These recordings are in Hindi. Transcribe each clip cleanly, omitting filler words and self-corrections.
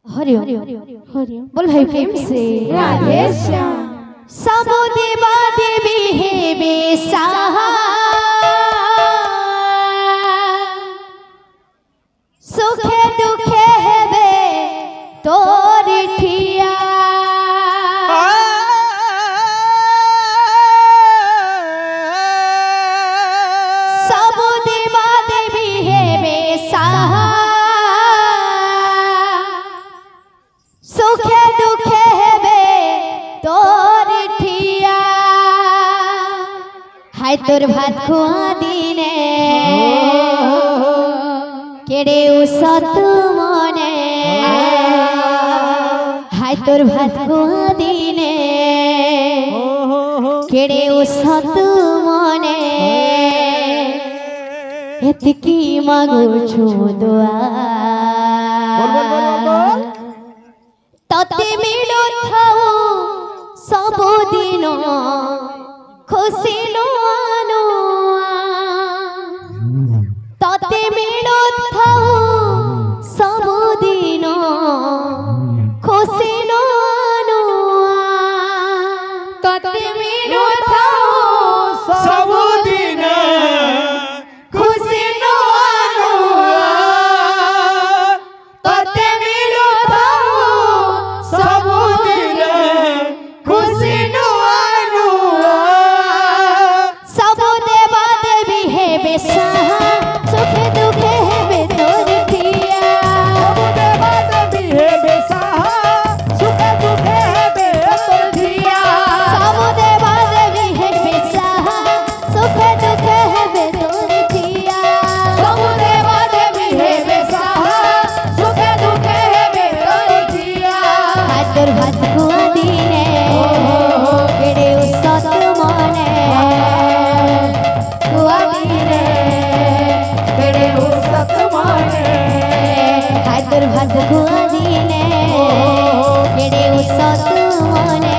हरि ओम बोल भाई प्रेम से राधे श्याम। सब देवा देवी है बेसहा सुखे दुखे है बे तोर ठिया सब देवा देवी है बेसहा सुखे दुखे है बे तोर ठिया हाय तोर भात खुआ दिने केड़े उसत मने हाय तोर भात खुआ दिने केड़े उसत मने एतकी मागो छु दुआ तते मिलो थाओ सब दिन खुशी नो तते मिलो थाओ सब दिन खुशी नो तते मिलो थाओ सब दिन खुशी नो तते मिलो सब दिन खुशी नो सब देवा देवी है बेसहा सुखे दुखे है बेतोर ठिया सब देवा देवी है बेसहा सुखे दुखे है बेतोर ठिया सब देवा देवी है बेसहा सुखे दुखे है बेतोर ठिया सब देवा देवी है बेसहा सुखे दुखे है बेतोर ठिया हाथर भात खुआ दिने केड़े उसत मने खुआ दिने तेरे उसत माने हाथर भात खुआ दिने केड़े उसत मने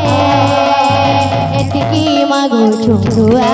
एतकी मागो छुआ